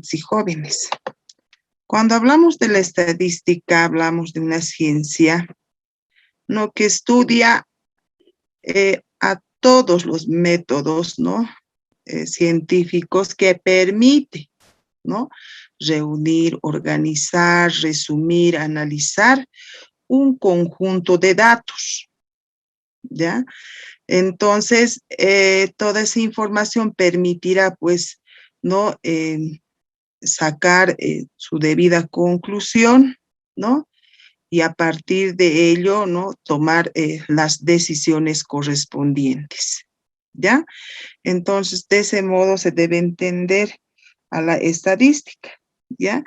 y jóvenes. Cuando hablamos de la estadística, hablamos de una ciencia, ¿no?, que estudia a todos los métodos, ¿no?, científicos que permite, ¿no?, reunir, organizar, resumir, analizar un conjunto de datos, ¿ya? Entonces, toda esa información permitirá, pues, ¿no?, sacar su debida conclusión, ¿no? Y a partir de ello, ¿no?, tomar las decisiones correspondientes, ¿ya? Entonces, de ese modo se debe entender a la estadística, ¿ya?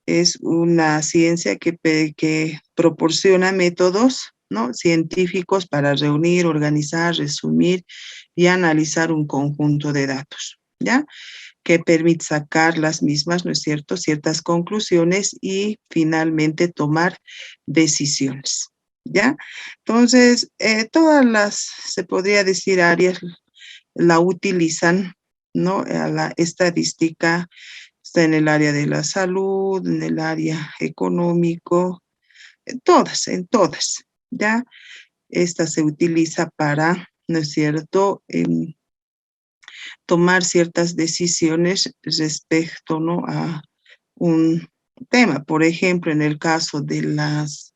Es una ciencia que proporciona métodos, ¿no?, científicos para reunir, organizar, resumir y analizar un conjunto de datos, ¿ya?, que permite sacar las mismas, ¿no es cierto?, ciertas conclusiones y finalmente tomar decisiones, ¿ya? Entonces, todas las, se podría decir, áreas la utilizan, ¿no? A la estadística está en el área de la salud, en el área económico, en todas, ¿ya? Esta se utiliza para, ¿no es cierto?, tomar ciertas decisiones respecto, ¿no?, a un tema. Por ejemplo, en el caso de las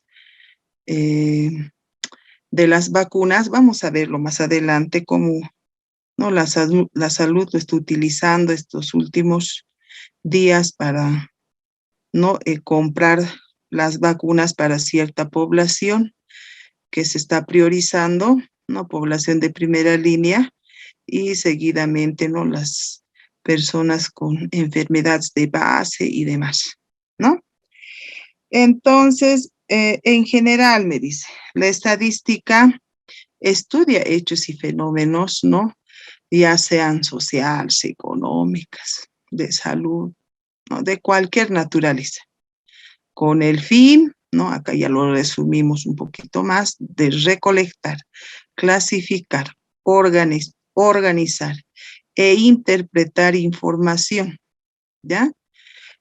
vacunas, vamos a verlo más adelante, cómo, ¿no?, la salud lo está utilizando estos últimos días para, ¿no?, comprar las vacunas para cierta población que se está priorizando, ¿no?, población de primera línea, y seguidamente, ¿no?, las personas con enfermedades de base y demás, ¿no? Entonces, en general, me dice, la estadística estudia hechos y fenómenos, ¿no?, ya sean sociales, económicas, de salud, ¿no?, de cualquier naturaleza, con el fin, ¿no?, acá ya lo resumimos un poquito más, de recolectar, clasificar, organizar e interpretar información, ¿ya?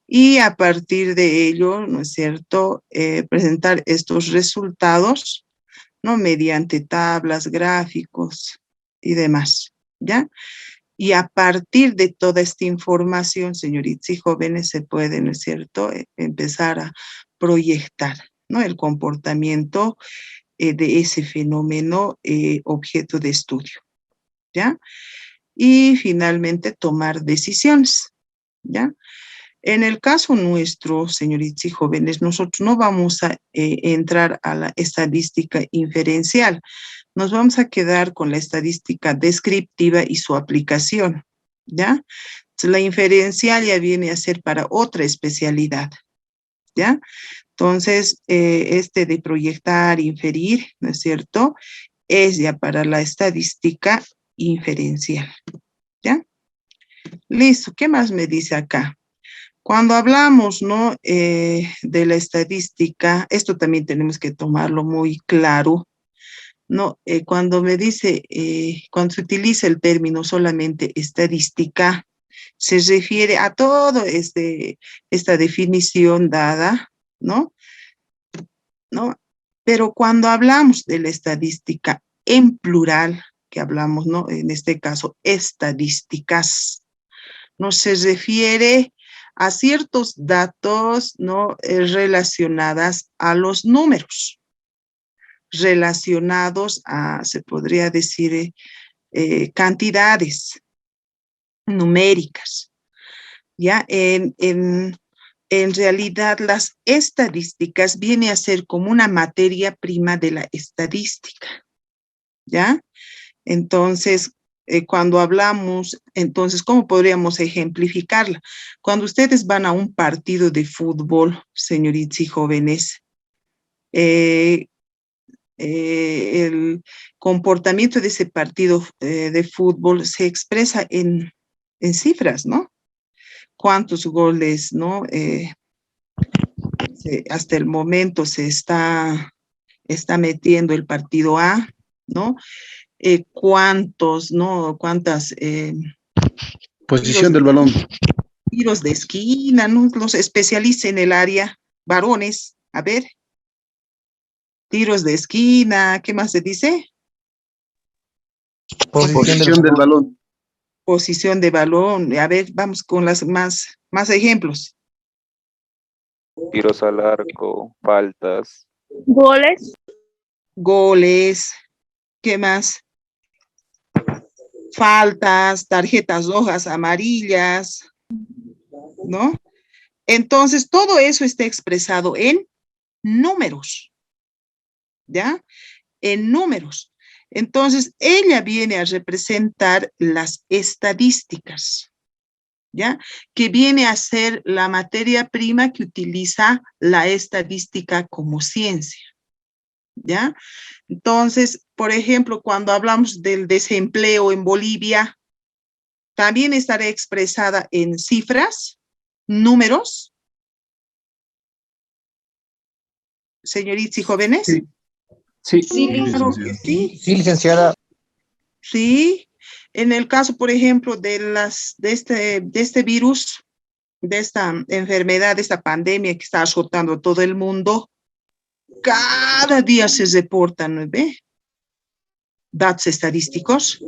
Y a partir de ello, ¿no es cierto?, presentar estos resultados, ¿no?, mediante tablas, gráficos y demás, ¿ya? Y a partir de toda esta información, señoritas y jóvenes, se puede, ¿no es cierto?, empezar a proyectar, ¿no?, el comportamiento de ese fenómeno objeto de estudio, ¿ya? Y finalmente tomar decisiones, ¿ya? En el caso nuestro, señoritas y jóvenes, nosotros no vamos a entrar a la estadística inferencial, nos vamos a quedar con la estadística descriptiva y su aplicación, ¿ya? Entonces, la inferencial ya viene a ser para otra especialidad, ¿ya? Entonces, de proyectar, inferir, ¿no es cierto?, es ya para la estadística inferencial, ¿ya? Listo, ¿qué más me dice acá? Cuando hablamos, ¿no?, de la estadística, esto también tenemos que tomarlo muy claro, ¿no? Cuando me dice, cuando se utiliza el término solamente estadística, se refiere a todo esta definición dada, ¿no? ¿No? Pero cuando hablamos de la estadística en plural, que hablamos, ¿no?, en este caso, estadísticas, ¿no?, se refiere a ciertos datos, ¿no?, relacionadas a los números, relacionados a, se podría decir, cantidades numéricas, ¿ya? En realidad, las estadísticas viene a ser como una materia prima de la estadística, ¿ya? Entonces, cuando hablamos, entonces, ¿cómo podríamos ejemplificarla? Cuando ustedes van a un partido de fútbol, señoritas y jóvenes, el comportamiento de ese partido de fútbol se expresa en cifras, ¿no? ¿Cuántos goles, no? Hasta el momento se está metiendo el partido A, ¿no? ¿Cuántos, no? ¿Cuántas Posición tiros? del balón. Tiros de esquina, ¿no? Los especialistas en el área, varones, a ver, tiros de esquina, ¿qué más se dice? Posición del balón. Posición de balón, a ver, vamos con las más ejemplos. Tiros al arco, faltas, Goles. Goles, ¿qué más? Faltas, tarjetas rojas, amarillas, ¿no? Entonces, todo eso está expresado en números, ¿ya? En números. Entonces, ella viene a representar las estadísticas, ¿ya? Que viene a ser la materia prima que utiliza la estadística como ciencia, ¿ya? Entonces, por ejemplo, cuando hablamos del desempleo en Bolivia, también estará expresada en cifras, números, señoritas y jóvenes. Sí. Sí, Claro que sí. sí, licenciada. Sí, en el caso, por ejemplo, de este virus, de esta enfermedad, de esta pandemia que está azotando a todo el mundo, cada día se reportan, ¿no ve? Datos estadísticos.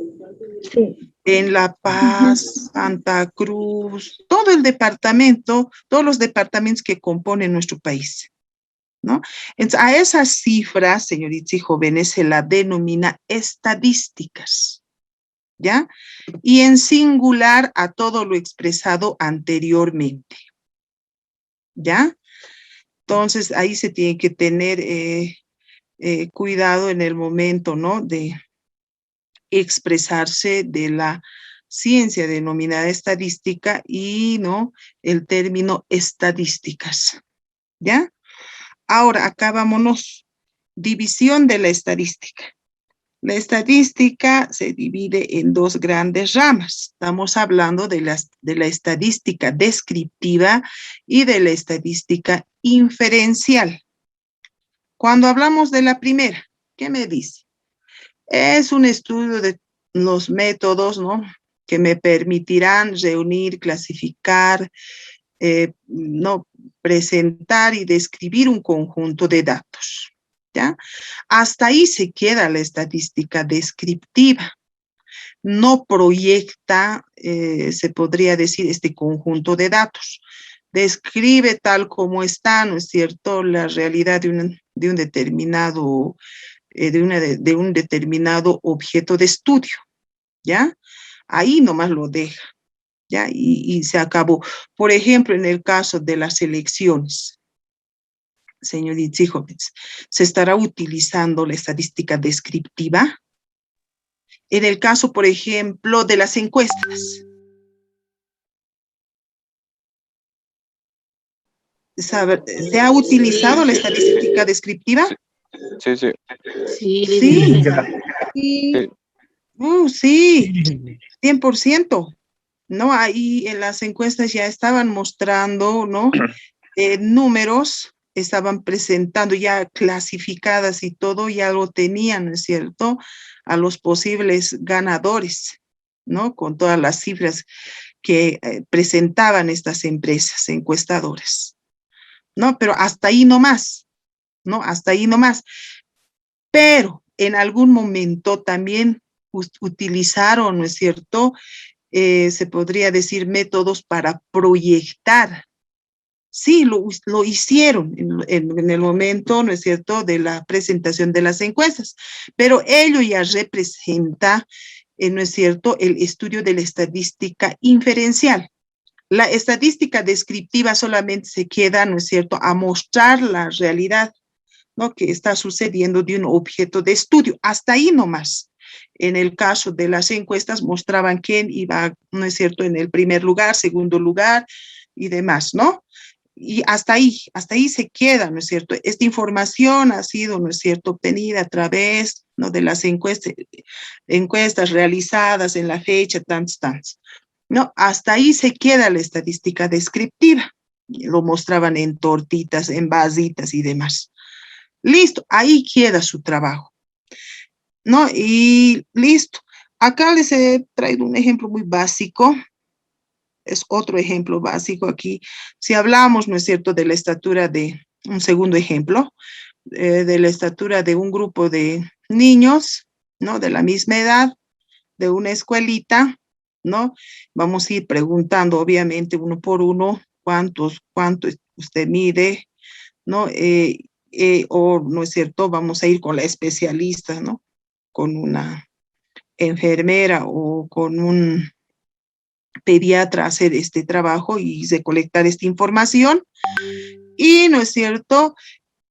Sí. En La Paz, Santa Cruz, todo el departamento, todos los departamentos que componen nuestro país, ¿no? Entonces, a esas cifras, señoritas y jóvenes, se la denomina estadísticas, ¿ya? Y en singular a todo lo expresado anteriormente, ¿ya? Entonces, ahí se tiene que tener cuidado en el momento, ¿no? De expresarse de la ciencia denominada estadística y, ¿no? El término estadísticas, ¿ya? Ahora, acá vámonos. División de la estadística. La estadística se divide en dos grandes ramas. Estamos hablando de la estadística descriptiva y de la estadística inferencial. Cuando hablamos de la primera, ¿qué me dice? Es un estudio de los métodos, ¿no? Que me permitirán reunir, clasificar, no, presentar y describir un conjunto de datos, ¿ya? Hasta ahí se queda la estadística descriptiva. No proyecta, se podría decir, este conjunto de datos. Describe tal como está, ¿no es cierto?, la realidad de un determinado, de un determinado objeto de estudio, ¿ya? Ahí nomás lo deja, ¿ya? Y se acabó. Por ejemplo, en el caso de las elecciones, señoritas y jóvenes, ¿se estará utilizando la estadística descriptiva? En el caso, por ejemplo, de las encuestas, ¿se ha utilizado la estadística descriptiva? sí, sí, Sí, Sí, sí, sí, 100%. ¿No? Ahí en las encuestas ya estaban mostrando, ¿no? Números, estaban presentando ya clasificadas y todo, ya lo tenían, ¿no es cierto? A los posibles ganadores, ¿no? Con todas las cifras que presentaban estas empresas encuestadoras, ¿no? Pero hasta ahí nomás, ¿no? Hasta ahí nomás. Pero en algún momento también utilizaron, ¿no es cierto? Se podría decir métodos para proyectar. Sí, lo hicieron en el momento, ¿no es cierto?, de la presentación de las encuestas, pero ello ya representa, ¿no es cierto?, el estudio de la estadística inferencial. La estadística descriptiva solamente se queda, ¿no es cierto?, a mostrar la realidad, ¿no?, que está sucediendo de un objeto de estudio. Hasta ahí nomás. En el caso de las encuestas mostraban quién iba, ¿no es cierto?, en el primer lugar, segundo lugar y demás, ¿no? Y hasta ahí se queda, ¿no es cierto? Esta información ha sido, ¿no es cierto?, obtenida a través, ¿no?, de las encuestas realizadas en la fecha, tantos. No, hasta ahí se queda la estadística descriptiva. Lo mostraban en tortitas, en vasitas y demás. Listo, ahí queda su trabajo, ¿no? Y listo. Acá les he traído un ejemplo muy básico Es otro ejemplo básico aquí. Si hablamos, ¿no es cierto?, de la estatura de, un segundo ejemplo, de la estatura de un grupo de niños, ¿no?, de la misma edad, de una escuelita, ¿no? Vamos a ir preguntando, obviamente, uno por uno, cuánto usted mide, ¿no? O, ¿no es cierto?, vamos a ir con la especialista, ¿no?, con una enfermera o con un pediatra a hacer este trabajo y recolectar esta información. Y, ¿no es cierto?,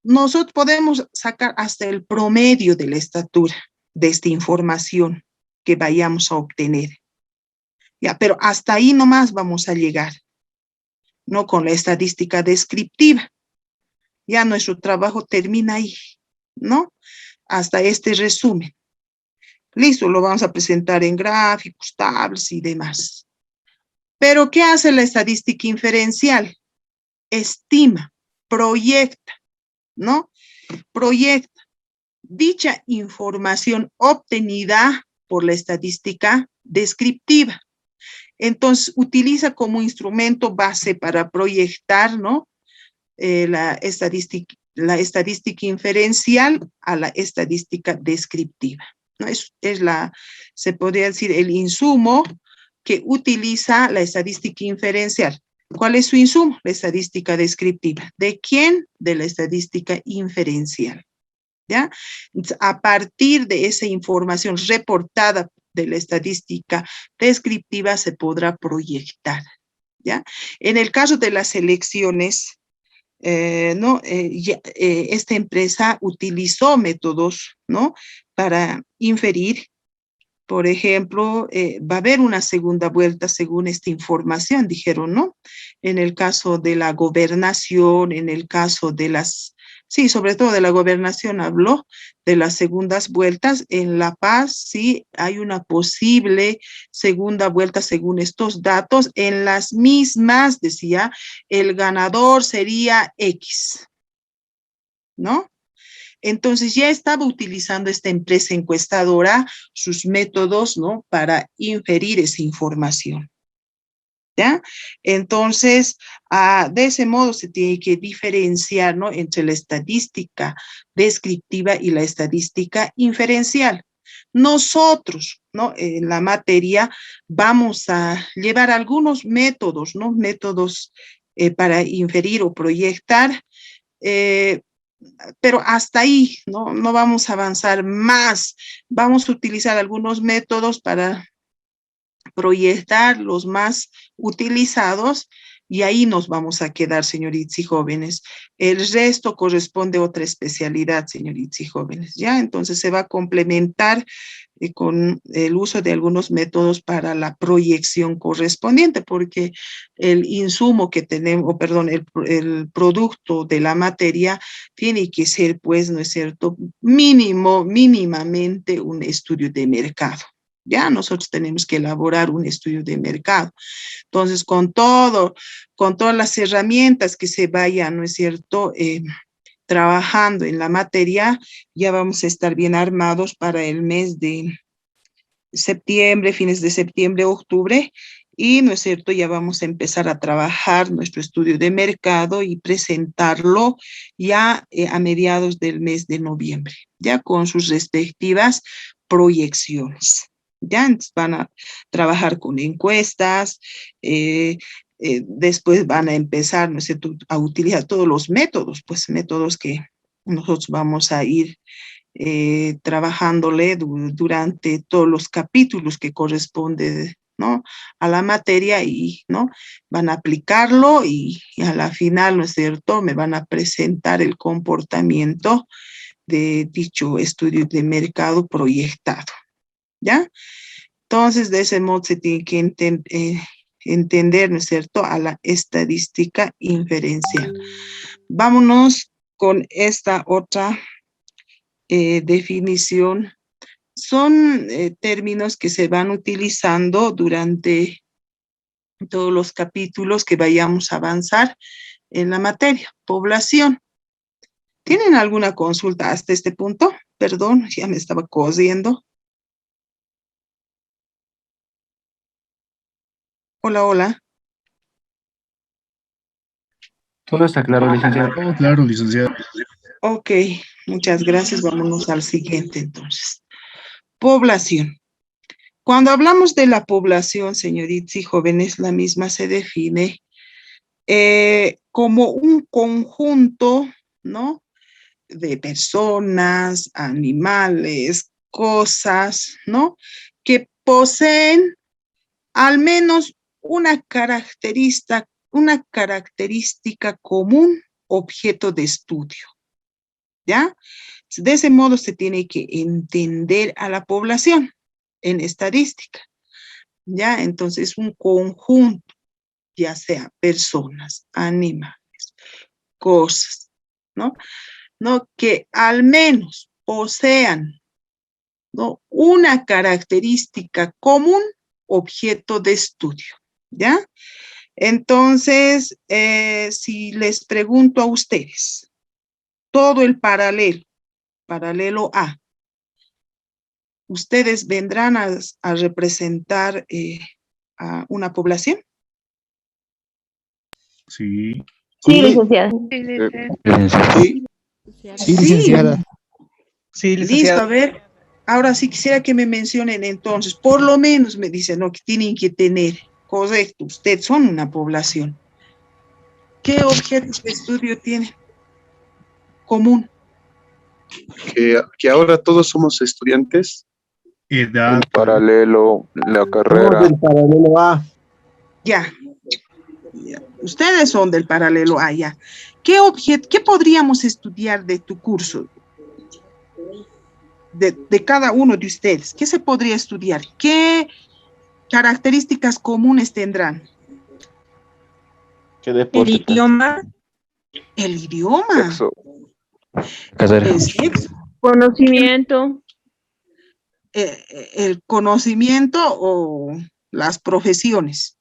nosotros podemos sacar hasta el promedio de la estatura de esta información que vayamos a obtener. Ya, pero hasta ahí nomás vamos a llegar, no con la estadística descriptiva. Ya nuestro trabajo termina ahí, ¿no? Hasta este resumen. Listo, lo vamos a presentar en gráficos, tablas y demás. Pero, ¿qué hace la estadística inferencial? Estima, proyecta, ¿no? Proyecta dicha información obtenida por la estadística descriptiva. Entonces, utiliza como instrumento base para proyectar, ¿no?, la estadística inferencial a la estadística descriptiva, ¿no? Se podría decir, el insumo que utiliza la estadística inferencial. ¿Cuál es su insumo? La estadística descriptiva. ¿De quién? De la estadística inferencial. ¿Ya? A partir de esa información reportada de la estadística descriptiva se podrá proyectar, ¿ya? En el caso de las elecciones, ¿no? Esta empresa utilizó métodos, ¿no?, para inferir. Por ejemplo, va a haber una segunda vuelta según esta información, dijeron, ¿no? En el caso de la gobernación, en el caso de sí, sobre todo de la gobernación habló de las segundas vueltas. En La Paz, sí, hay una posible segunda vuelta según estos datos. En las mismas, decía, el ganador sería X, ¿no? Entonces ya estaba utilizando esta empresa encuestadora sus métodos, ¿no?, para inferir esa información, ¿ya? Entonces, de ese modo se tiene que diferenciar, ¿no?, entre la estadística descriptiva y la estadística inferencial. Nosotros, ¿no?, en la materia vamos a llevar algunos métodos, ¿no?, métodos para inferir o proyectar, pero hasta ahí, ¿no? No vamos a avanzar más. Vamos a utilizar algunos métodos para proyectar los más utilizados y ahí nos vamos a quedar, señoritas y jóvenes. El resto corresponde a otra especialidad, señoritas y jóvenes, ¿ya? Entonces se va a complementar con el uso de algunos métodos para la proyección correspondiente, porque el insumo que tenemos, o perdón, el producto de la materia tiene que ser, pues, ¿no es cierto?, mínimamente un estudio de mercado. Ya nosotros tenemos que elaborar un estudio de mercado. Entonces, con todas las herramientas que se vayan, ¿no es cierto?, trabajando en la materia, ya vamos a estar bien armados para el mes de septiembre, fines de septiembre, octubre, y, ¿no es cierto?, ya vamos a empezar a trabajar nuestro estudio de mercado y presentarlo ya a mediados del mes de noviembre, ya con sus respectivas proyecciones. Ya van a trabajar con encuestas, después van a empezar, ¿no es cierto?, a utilizar todos los métodos, pues métodos que nosotros vamos a ir trabajándole durante todos los capítulos que corresponde, ¿no?, a la materia, y, ¿no?, van a aplicarlo y a la final, ¿no es cierto?, me van a presentar el comportamiento de dicho estudio de mercado proyectado, ¿ya? Entonces, de ese modo se tiene que entender, ¿no es cierto?, a la estadística inferencial. Vámonos con esta otra definición. Son términos que se van utilizando durante todos los capítulos que vayamos a avanzar en la materia. Población. ¿Tienen alguna consulta hasta este punto? Perdón, ya me estaba cosiendo. Hola, hola. Todo está claro, licenciado. Todo claro, licenciado. Ok, muchas gracias. Vámonos al siguiente entonces. Población. Cuando hablamos de la población, señoritas y jóvenes, la misma se define como un conjunto, ¿no? De personas, animales, cosas, ¿no? Que poseen al menos una característica común, objeto de estudio, ¿ya? De ese modo se tiene que entender a la población en estadística, ¿ya? Entonces, un conjunto, ya sea personas, animales, cosas, ¿no? ¿No? Que al menos posean, ¿no? Una característica común, objeto de estudio, ¿ya? Entonces, si les pregunto a ustedes, todo el paralelo A, ¿ustedes vendrán a representar a una población? Sí. Sí, licenciada. Sí. Sí, licenciada. Sí, Listo, licenciada. a ver. Ahora sí quisiera que me mencionen entonces, por lo menos me dicen, ¿no? Que tienen que tener, correcto, ustedes son una población. ¿Qué objetos de estudio tienen común? Que ahora todos somos estudiantes. Edad. El paralelo, la Somos carrera. del paralelo A. Ya. Ustedes son del paralelo A, ya. ¿Qué podríamos estudiar de tu curso? De cada uno de ustedes. ¿Qué se podría estudiar? ¿Qué características comunes tendrán? ¿Qué deporte? El idioma, El idioma, Sexo. el sexo, conocimiento, el conocimiento o las profesiones.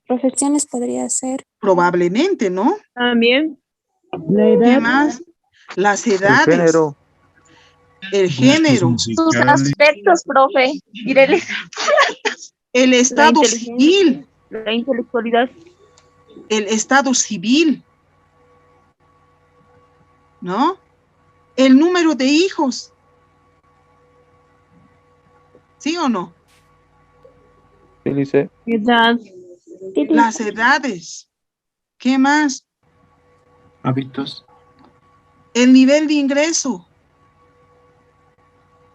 Profesiones podría ser. Probablemente, ¿no? también ¿Qué más? Las El edades, género. el género, sus aspectos, profe. Mireles, el la estado inteligencia, civil, la intelectualidad, el estado civil, ¿no? El número de hijos, ¿sí o no? Sí, dice. edad, Las edades, ¿qué más? Hábitos. El nivel de ingreso,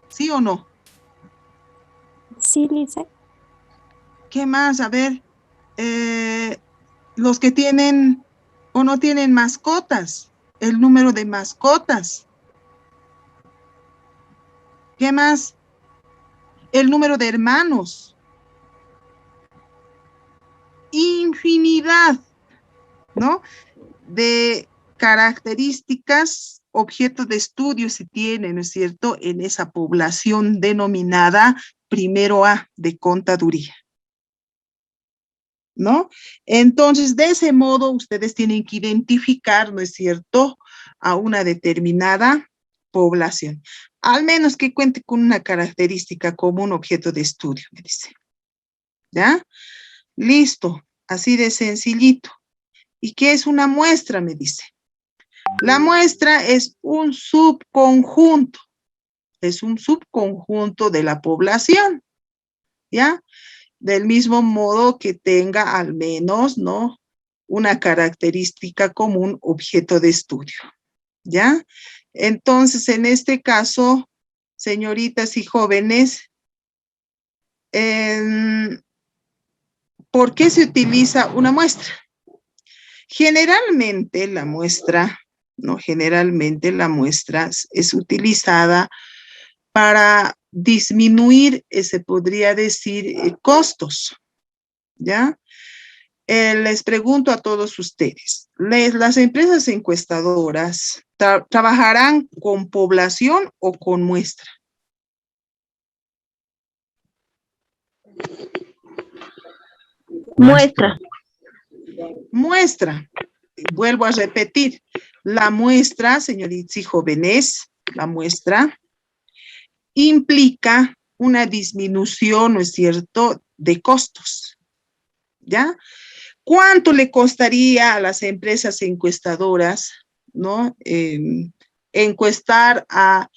¿sí o no? Sí, Lisa. ¿Qué más? A ver, los que tienen o no tienen mascotas, el número de mascotas. ¿Qué más? El número de hermanos. Infinidad, ¿no? De características, objetos de estudio se tiene, ¿no es cierto?, en esa población denominada primero A de contaduría, ¿no? Entonces, de ese modo, ustedes tienen que identificar, ¿no es cierto?, a una determinada población, al menos que cuente con una característica como un objeto de estudio, me dice. ¿Ya? Listo, así de sencillito. ¿Y qué es una muestra? Me dice. La muestra es un subconjunto de la población, ¿ya? Del mismo modo que tenga al menos, ¿no?, una característica común, objeto de estudio, ¿ya? Entonces, en este caso, señoritas y jóvenes, ¿por qué se utiliza una muestra? Generalmente la muestra, ¿no? Generalmente la muestra es utilizada para disminuir, se podría decir, costos, ¿ya? Les pregunto a todos ustedes, ¿las empresas encuestadoras trabajarán con población o con muestra? muestra, Muestra. Vuelvo a repetir, la muestra, señoritas y jóvenes, la muestra implica una disminución, ¿no es cierto?, de costos, ¿ya? ¿Cuánto le costaría a las empresas encuestadoras, ¿no? Encuestar a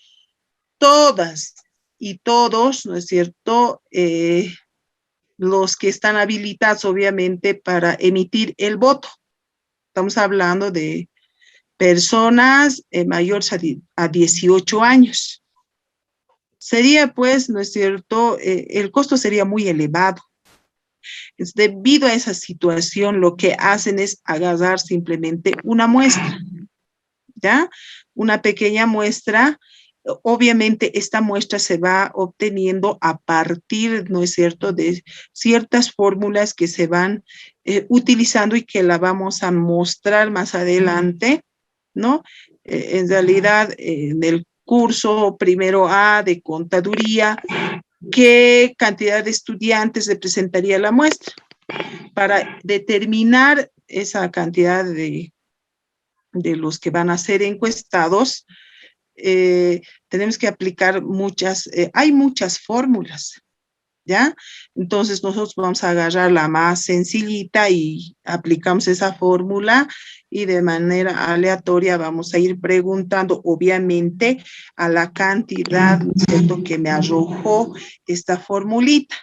todas y todos, ¿no es cierto? Los que están habilitados, obviamente, para emitir el voto. Estamos hablando de personas mayores a 18 años. Sería, pues, ¿no es cierto? El costo sería muy elevado. Debido a esa situación, lo que hacen es agarrar simplemente una muestra, ¿ya? Una pequeña muestra. Obviamente, esta muestra se va obteniendo a partir, ¿no es cierto?, de ciertas fórmulas que se van utilizando y que la vamos a mostrar más adelante, ¿no? En realidad, en el curso primero A de contaduría, ¿qué cantidad de estudiantes representaría la muestra? Para determinar esa cantidad de los que van a ser encuestados, tenemos que aplicar hay muchas fórmulas, ¿ya? Entonces nosotros vamos a agarrar la más sencillita y aplicamos esa fórmula y de manera aleatoria vamos a ir preguntando, obviamente, a la cantidad, ¿cierto?, que me arrojó esta formulita,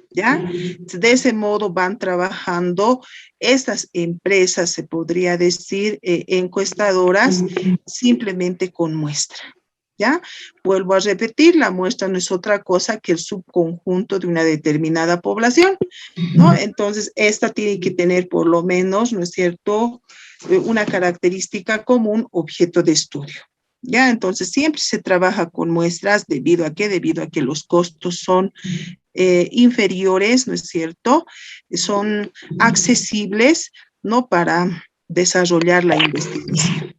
¿ya? De ese modo van trabajando estas empresas, se podría decir, encuestadoras, simplemente con muestra, ¿ya? Vuelvo a repetir, la muestra no es otra cosa que el subconjunto de una determinada población, ¿no? Entonces, esta tiene que tener por lo menos, ¿no es cierto?, una característica común, objeto de estudio. ¿Ya? Entonces, siempre se trabaja con muestras, ¿debido a qué? Debido a que los costos son inferiores, ¿no es cierto? Son accesibles, ¿no?, para desarrollar la investigación,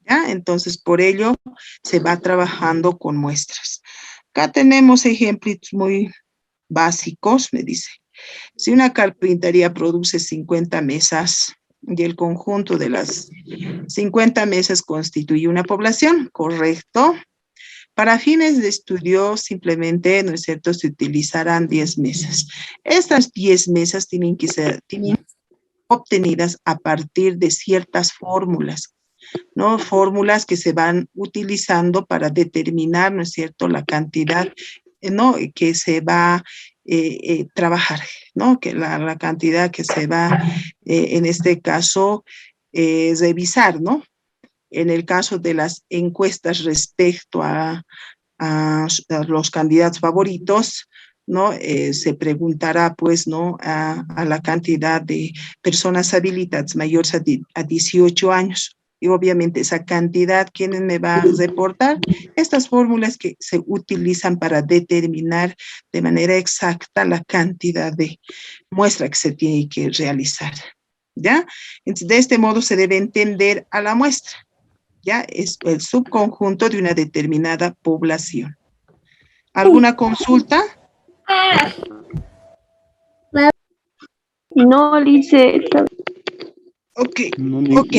¿ya? Entonces, por ello, se va trabajando con muestras. Acá tenemos ejemplos muy básicos, me dice. Si una carpintería produce 50 mesas y el conjunto de las 50 mesas constituye una población, ¿correcto? Para fines de estudio, simplemente, ¿no es cierto?, se utilizarán 10 mesas. Estas 10 mesas tienen obtenidas a partir de ciertas fórmulas, ¿no? Fórmulas que se van utilizando para determinar, ¿no es cierto?, la cantidad, ¿no?, que se va a trabajar, ¿no? Que la cantidad que se va, en este caso, revisar, ¿no? En el caso de las encuestas respecto a los candidatos favoritos, ¿no? Se preguntará, pues, ¿no?, a la cantidad de personas habilitadas mayores a 18 años. Y obviamente esa cantidad, ¿quién me va a reportar? Estas fórmulas que se utilizan para determinar de manera exacta la cantidad de muestra que se tiene que realizar, ¿ya? Entonces, de este modo se debe entender a la muestra, ¿ya? Es el subconjunto de una determinada población. ¿Alguna consulta? No, Lice. Ok, No, ok,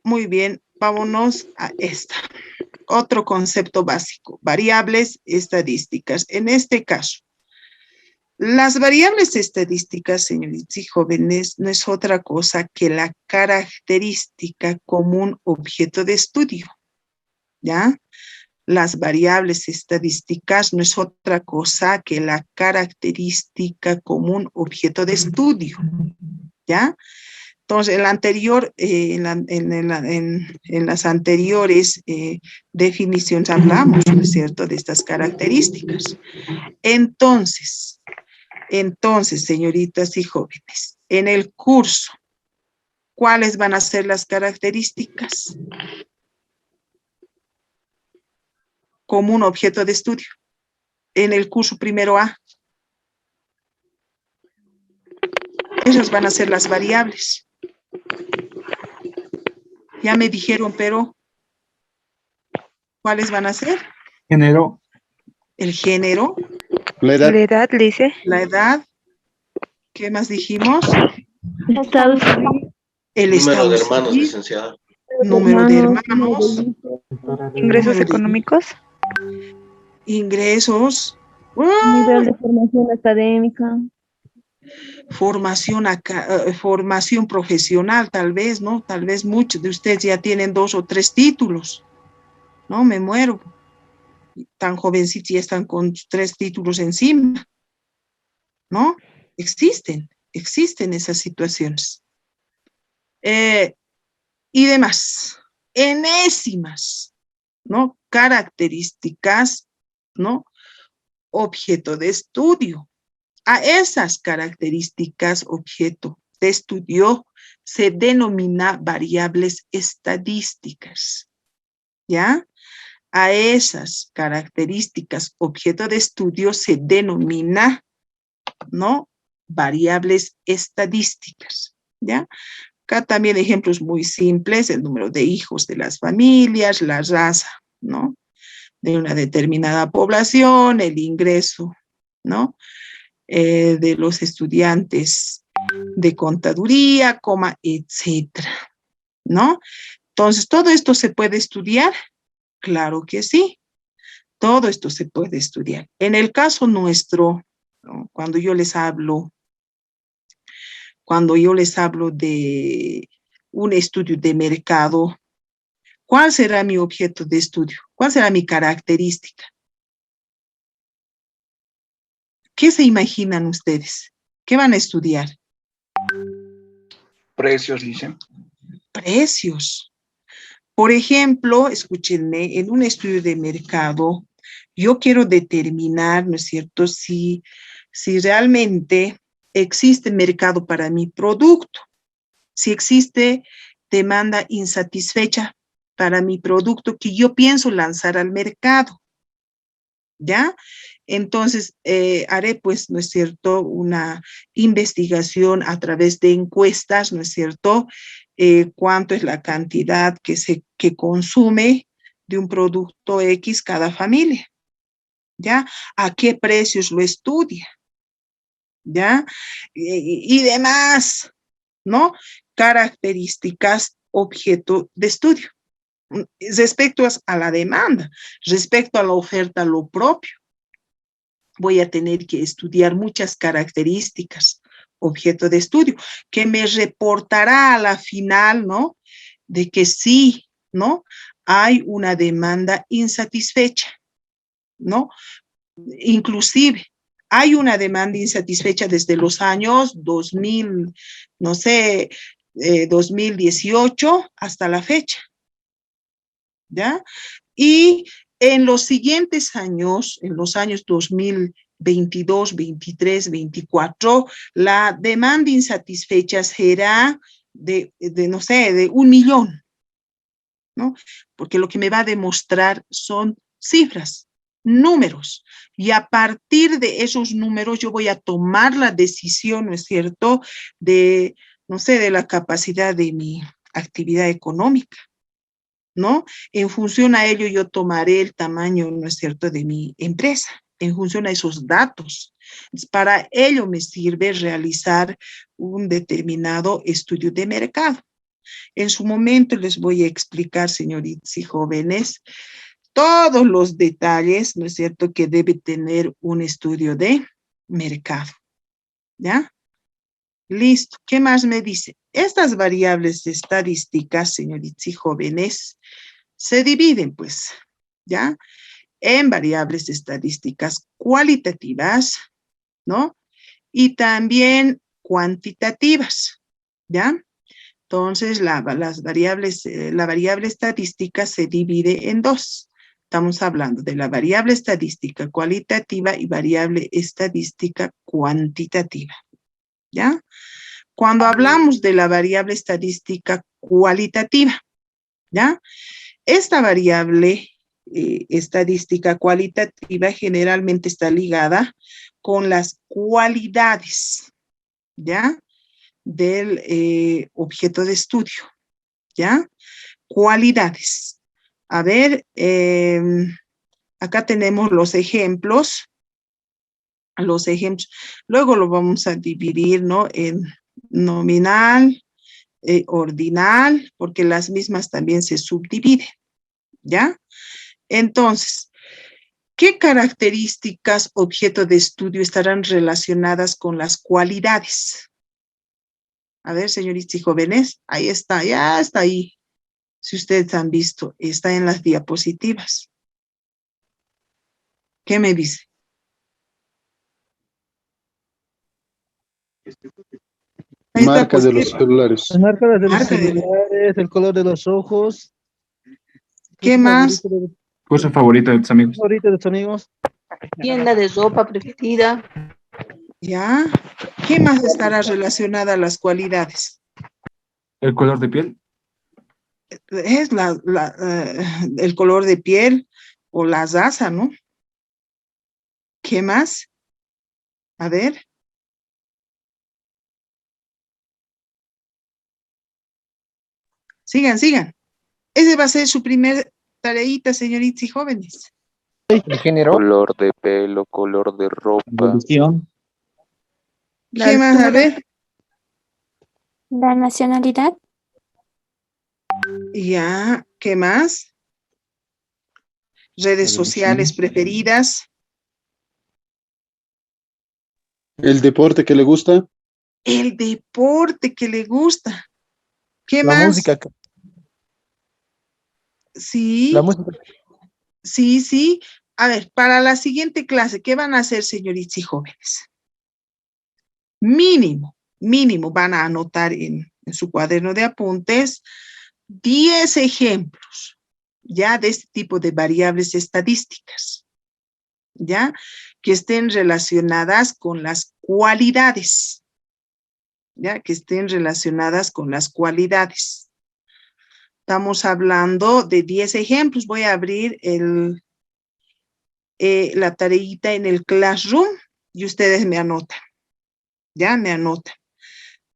muy bien, vámonos a esta. Otro concepto básico, variables estadísticas. En este caso, las variables estadísticas, señoritas y jóvenes, no es otra cosa que la característica común objeto de estudio, ¿ya? Las variables estadísticas no es otra cosa que la característica común objeto de estudio, ¿ya? Entonces, el anterior, en las anteriores definiciones hablamos, ¿no es cierto?, de estas características. Entonces, señoritas y jóvenes, en el curso, ¿cuáles van a ser las características? Común objeto de estudio. En el curso primero A. Esas van a ser las variables. Ya me dijeron, pero ¿cuáles van a ser? Género. El género. La edad. La edad, Lice. La edad. ¿Qué más dijimos? Estado civil. El Número estado de hermanos, civil, licenciada. número de hermanos, Ingresos número de económicos. ingresos. Nivel de formación académica. formación profesional, tal vez, ¿no? Tal vez muchos de ustedes ya tienen 2 o 3 títulos, ¿no? Me muero. Tan jovencitos ya están con 3 títulos encima, ¿no? Existen esas situaciones. Y demás, enésimas, ¿no? Características, ¿no? Objeto de estudio. A esas características objeto de estudio se denomina variables estadísticas, ¿ya? A esas características objeto de estudio se denomina, ¿no? Variables estadísticas, ¿ya? Acá también ejemplos muy simples, el número de hijos de las familias, la raza, ¿no? De una determinada población, el ingreso, ¿no? De los estudiantes de contaduría, etcétera, ¿no? Entonces, ¿todo esto se puede estudiar? Claro que sí, todo esto se puede estudiar. En el caso nuestro, ¿no? Cuando yo les hablo de un estudio de mercado, ¿cuál será mi objeto de estudio? ¿Cuál será mi característica? ¿Qué se imaginan ustedes? ¿Qué van a estudiar? Precios, dicen. Precios. Por ejemplo, escúchenme, en un estudio de mercado, yo quiero determinar, ¿no es cierto?, si realmente existe mercado para mi producto, si existe demanda insatisfecha para mi producto que yo pienso lanzar al mercado, ¿ya? Entonces, haré, pues, ¿no es cierto?, una investigación a través de encuestas, ¿no es cierto?, cuánto es la cantidad que consume de un producto X cada familia, ¿ya? ¿A qué precios lo estudia? ¿Ya? Y demás, ¿no? Características objeto de estudio. Respecto a la demanda, respecto a la oferta, lo propio. Voy a tener que estudiar muchas características, objeto de estudio, que me reportará a la final, ¿no? De que sí, ¿no? Hay una demanda insatisfecha, ¿no? Inclusive, hay una demanda insatisfecha desde los años 2000, no sé, 2018 hasta la fecha, ¿ya? Y en los siguientes años, en los años 2022, 23, 24, la demanda insatisfecha será no sé, de 1 millón, ¿no? Porque lo que me va a demostrar son cifras, números, y a partir de esos números yo voy a tomar la decisión, ¿no es cierto?, de, no sé, de la capacidad de mi actividad económica, ¿no? En función a ello yo tomaré el tamaño, ¿no es cierto?, de mi empresa, en función a esos datos. Para ello me sirve realizar un determinado estudio de mercado. En su momento les voy a explicar, señoritas y jóvenes, todos los detalles, ¿no es cierto?, que debe tener un estudio de mercado, ¿ya? Listo. ¿Qué más me dice? Estas variables estadísticas, señoritas y jóvenes, se dividen, pues, ¿ya? En variables estadísticas cualitativas, ¿no? Y también cuantitativas, ¿ya? Entonces, la variable estadística se divide en 2. Estamos hablando de la variable estadística cualitativa y variable estadística cuantitativa, ¿ya? Cuando hablamos de la variable estadística cualitativa, ¿ya? Esta variable estadística cualitativa generalmente está ligada con las cualidades, ¿ya?, del objeto de estudio, ¿ya? Cualidades. A ver, acá tenemos los ejemplos. Luego lo vamos a dividir, ¿no?, en nominal, ordinal, porque las mismas también se subdividen, ¿ya? Entonces, ¿Qué características objeto de estudio estarán relacionadas con las cualidades? A ver, señoritas y jóvenes, ahí está, ya está ahí. Si ustedes han visto, está en las diapositivas. ¿Qué me dice? Ahí está, Marcas pues, de los celulares. Las marcas de los Marca de- celulares, el color de los ojos. ¿Qué más? Cosa favorita de tus amigos. Favorito de tus amigos. Tienda de ropa preferida. ¿Ya? ¿Qué más estará relacionada a las cualidades? El color de piel. Es el color de piel o la raza, ¿no? ¿Qué más? A ver. Sigan, sigan. Ese va a ser su primer tareita, señoritas y jóvenes. El género. Color de pelo, color de ropa. Religión. ¿Qué más? A ver. La nacionalidad. Ya, ¿qué más? Redes sociales preferidas. El deporte que le gusta. El deporte que le gusta. ¿Qué La más? música. Sí, La música. sí, sí. A ver, para la siguiente clase, ¿qué van a hacer, señoritas y jóvenes? Mínimo, van a anotar en su cuaderno de apuntes 10 ejemplos, ya de este tipo de variables estadísticas, ya, que estén relacionadas con las cualidades, ya, que estén relacionadas con las cualidades. Estamos hablando de 10 ejemplos. Voy a abrir la tareita en el Classroom y ustedes me anotan. Ya me anotan.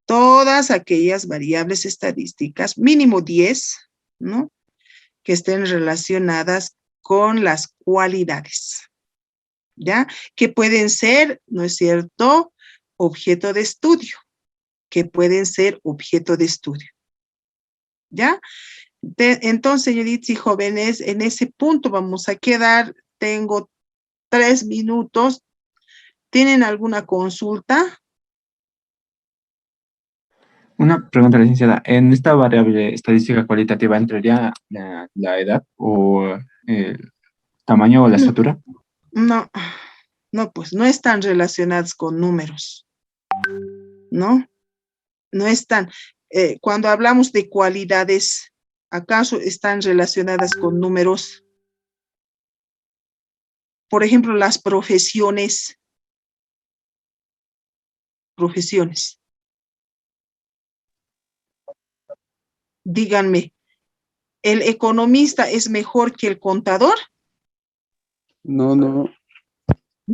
Todas aquellas variables estadísticas, mínimo 10, ¿no? Que estén relacionadas con las cualidades. ¿Ya? Que pueden ser, ¿no es cierto?, objeto de estudio. Que pueden ser objeto de estudio. ¿Ya? Entonces, señoritas y jóvenes, en ese punto vamos a quedar. Tengo 3 minutos. ¿Tienen alguna consulta? Una pregunta, licenciada. ¿En esta variable estadística cualitativa entraría la edad o el tamaño o la estatura? No, pues no están relacionadas con números, ¿no? No están. Cuando hablamos de cualidades, ¿acaso están relacionadas con números? Por ejemplo, las profesiones. Díganme, ¿el economista es mejor que el contador? No. No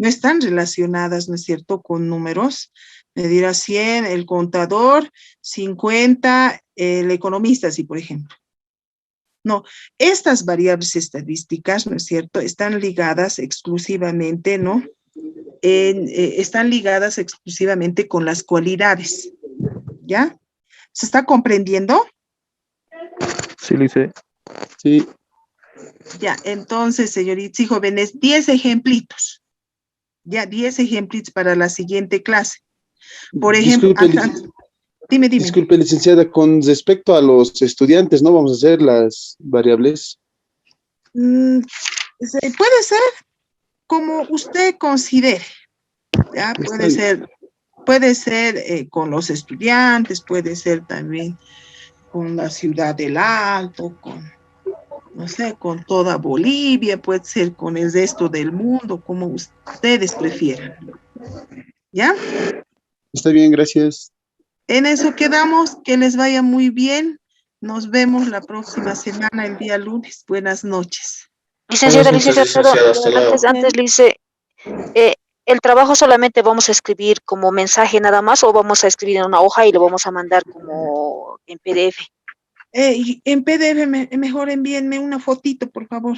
están relacionadas, ¿no es cierto?, con números. Me dirá 100 el contador, 50 el economista, sí, por ejemplo. No, estas variables estadísticas, ¿no es cierto?, están ligadas exclusivamente, ¿no? Están ligadas exclusivamente con las cualidades, ¿ya? ¿Se está comprendiendo? Sí, Lice. Sí. Ya, entonces, señoritas y jóvenes, 10 ejemplitos. Ya, 10 ejemplitos para la siguiente clase. Por ejemplo, dime. Disculpe, licenciada, con respecto a los estudiantes, ¿no vamos a hacer las variables? Puede ser como usted considere. Ya, puede ser con los estudiantes, puede ser también con la ciudad del Alto, no sé, con toda Bolivia, puede ser con el resto del mundo, como ustedes prefieran. ¿Ya? Está bien, gracias. En eso quedamos, que les vaya muy bien. Nos vemos la próxima semana, el día lunes. Buenas noches. Licenciada, antes le hice, el trabajo solamente vamos a escribir como mensaje nada más o vamos a escribir en una hoja y lo vamos a mandar como en PDF. Y en PDF mejor envíenme una fotito, por favor.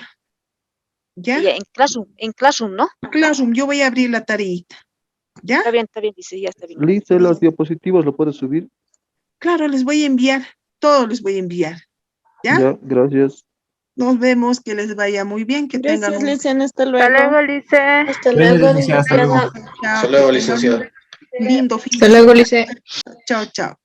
¿Ya? Ya, en Classroom, ¿no? Classroom, yo voy a abrir la tareita. ¿Ya? Está bien, dice, ya está bien. Lice, los diapositivos lo puedes subir. Claro, les voy a enviar, todo les voy a enviar. ¿Ya? Ya, gracias. Nos vemos, que les vaya muy bien, que tengan Gracias, un... Licenciada. Hasta Hasta luego. luego, Lice. Hasta Gracias, luego, licenciada. Hasta luego. licenciada. Chao, Hasta luego, que tengan un licenciada. lindo fin Hasta de luego, semana. Lice. Chao, chao.